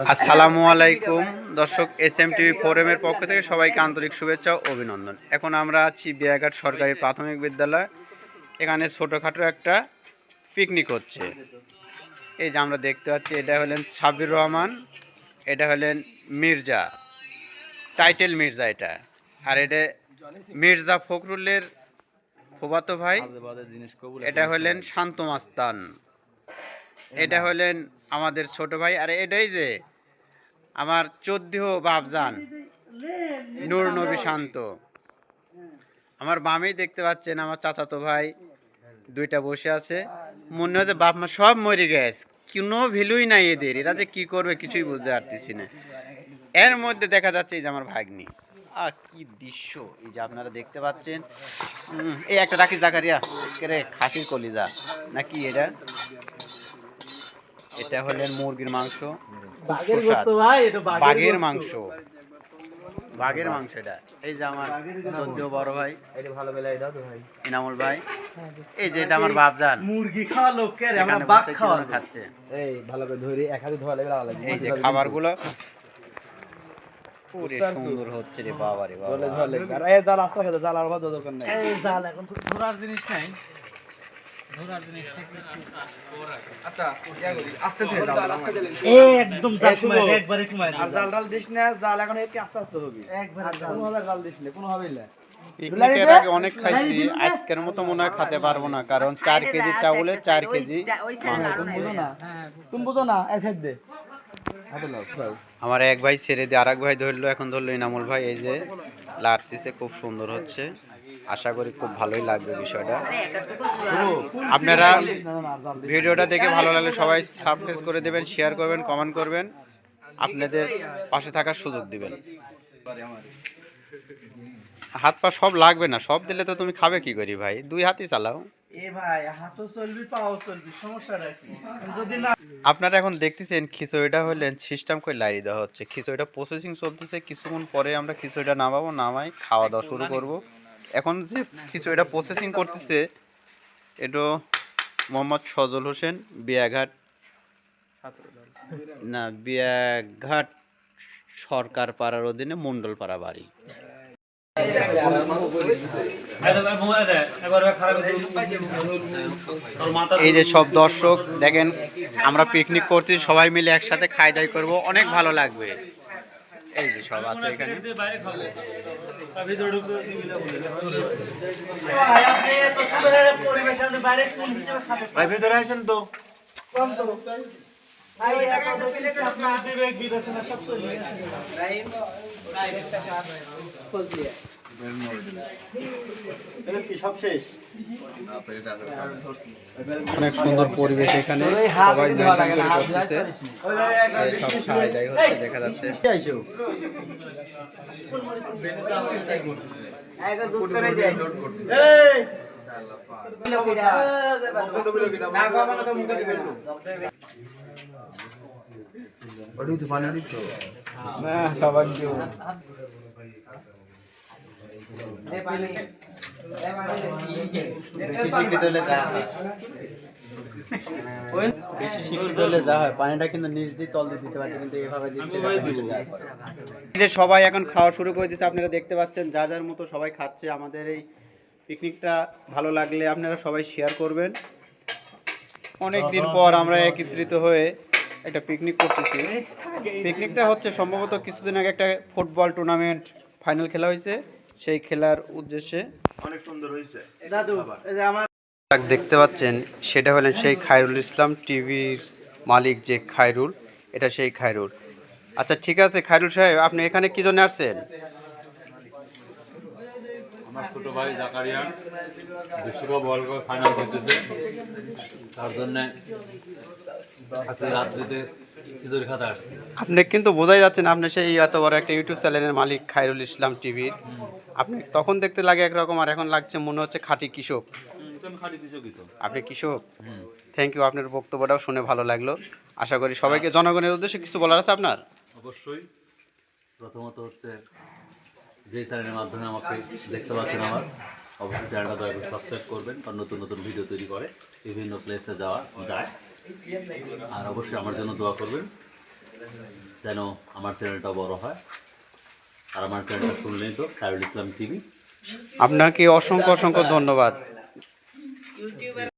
আসসালামু আলাইকুম দর্শক, SMTV ফোরামের পক্ষ থেকে সবাইকে আন্তরিক শুভেচ্ছা ও অভিনন্দন। এখন আমরা আছি বিয়াঘাট সরকারি প্রাথমিক বিদ্যালয়। এখানে ছোটোখাটো একটা পিকনিক হচ্ছে। এই যে আমরা দেখতে পাচ্ছি, এটা হলেন সাব্বির রহমান, এটা হলেন মির্জা, টাইটেল মির্জা এটা, আর এটা মির্জা ফখরুলের ফুফাতো ভাই, এটা হলেন শান্ত মাস্তান, এটা হলেন আমাদের ছোট ভাই, আর এটাই যে আমার চোদ্দো বাপজান নূর নবী শান্ত। আমার বামেই দেখতে পাচ্ছেন আমার চাচাতো ভাই দুইটা বসে আছে। মনে হচ্ছে বাপ মা সব মরে গেছে, কোনো ভ্যালুই নাই এদের, এরা যে কি করবে কিছুই বুঝতে পারতেছি না। এর মধ্যে দেখা যাচ্ছে এই যে আমার ভাগ্নি, কি দৃশ্য এই যে আপনারা দেখতে পাচ্ছেন। এই একটা রাখিস জাকারিয়া রে, খাসির কলিজা নাকি এটা? এটা হলেন মুরগির মাংস, বাঘের মাংস, বাঘের মাংস এটা। এই যে আমার চোদ্দো বড় ভাই, ইনামুল ভাই, এই যে এটা আমার বাপজান মুরগি খাওয়া লোককে আমরা বাঘ খাওয়া খাচ্ছে। এই ভালো করে ধরে এক হাতে ধোয়া লাগবে। এই যে খাবারগুলো পুরো সুন্দর হচ্ছে রে বাবা রে বাবা। আর এই জাল আস্তে খেতে, জাল আর বাদ দরকার নাই। এই জাল এখন তো ধরার জিনিস নাই, ধরার জিনিস থেকে আচ্ছা ইয়া করি আস্তে ধরে জাল আস্তে দিলেন একদম জাল কমায় একবারে কমায় আর জাল ডাল দিস না, জাল এখন একটু আস্তে আস্তে হবে একবারে কোনো ভাবে জাল দিস না, কোনো ভাবেই না। পিকনিকের আগে অনেক খাইছি, আজকের মতো মনে হয় খেতে পারবো না, কারণ 4 কেজি চাউলে 4 কেজি মাংস। তুমি বুঝো না এসে দে আমার এক ভাই ছেড়ে দিয়ে আরেক ভাই ধরলো, এখন ধরলো ইনামুল ভাই। এই যে লাড়তিছে, খুব সুন্দর হচ্ছে, আশা করি খুব ভালোই লাগবে বিষয়টা। আপনারা ভিডিওটা দেখে ভালো লাগলে সবাই সাবস্ক্রাইব করে দেবেন, শেয়ার করবেন, কমেন্ট করবেন, আপনাদের পাশে থাকার সুযোগ দিবেন। হাত পা সব লাগবে না, সব দিলে তো তুমি খাবে কি করি ভাই, 2 হাতই চালাও। আপনারা এখন দেখতেছেন খিচুড়িটা হলেন সিস্টেম করে লাইয়ে দেওয়া হচ্ছে, খিচুড়িটা প্রসেসিং চলতেছে, কিছুক্ষণ পরে আমরা খিচুড়িটা নামাবো, নামাই খাওয়া দাওয়া শুরু করব। এখন যে খিচুড়িটা প্রসেসিং করতেছে এটা মোহাম্মদ সজল হোসেন, বিয়াঘাট না বিয়াঘাট সরকার পাড়ার অধীনে মণ্ডলপাড়া বাড়ি। এই যে সব দর্শক দেখেন, আমরা পিকনিক করছি, সবাই মিলে একসাথে খাই দাই করবো, অনেক ভালো লাগবে। এই যে সব আছে এখানে। অনেক সুন্দর পরিবেশ এখানে, সবাই করতেছে, সব খাওয়াই দাওয়াই হচ্ছে দেখা যাচ্ছে। বেশি শিক্ষিত হলে যা হয়, পানিটা কিন্তু নিচ দিয়ে তল দিয়ে দিতে পারছে, কিন্তু এভাবে দিচ্ছে। সবাই এখন খাওয়া শুরু করে দিচ্ছে, আপনারা দেখতে পাচ্ছেন, যার যার মতো সবাই খাচ্ছে। আমাদের এই পিকনিকটা ভালো লাগলে আপনারা সবাই শেয়ার করবেন। অনেক দিন পর আমরা একত্রিত হয়ে একটা পিকনিক করতেছি। পিকনিকটা হচ্ছে সম্ভবত কিছুদিন আগে একটা ফুটবল টুর্নামেন্ট ফাইনাল খেলা হয়েছে, সেই খেলার উদ্দেশ্যে। অনেক সুন্দর হয়েছে দাদু। এই যে আমার দেখতে পাচ্ছেন, সেটা হলেন সেই খায়রুল ইসলাম টিভির মালিক, যে খায়রুল, এটা সেই খায়রুল। আচ্ছা ঠিক আছে খায়রুল সাহেব, আপনি এখানে কি জন্য আসছেন? আমার ছোট ভাই জাকারিয়া বিশ্বকাপ ওয়ার্ল্ড কাপ ফাইনাল জিতেছে, তার জন্য আজকে রাত্রিতে খিচুড়ি খাতে আসছি। আপনি কিন্তু বোঝাই যাচ্ছেন, আপনি সেই এত বড় একটা ইউটিউব চ্যানেলের মালিক খায়রুল ইসলাম টিভির। আপনি তখন দেখতে লাগে একরকম, আর এখন লাগছে মনে হচ্ছে খাঁটি কৃষক। আপনি কৃষক। থ্যাংক ইউ, আপনার বক্তব্যটাও শুনে ভালো লাগলো। আশা করি সবাইকে, জনগণের উদ্দেশ্যে কিছু বলার আছে আপনার? অবশ্যই। প্রথমত হচ্ছে যে চ্যানেলের মাধ্যমে আমাকে দেখতে পাচ্ছেন, আমার অবশ্যই চ্যানেলটা দয়া করে সাবস্ক্রাইব করবেন, কারণ নতুন নতুন ভিডিও তৈরি করে বিভিন্ন প্লেসে যাওয়া যায়। আর অবশ্যই আমার জন্য দোয়া করবেন। যেন আমার চ্যানেলটা বড় হয়। আর আমার চ্যানেলটা শুনলেই তো খায়রুল ইসলাম টিভি। আপনাকে অসংখ্য অসংখ্য ধন্যবাদ।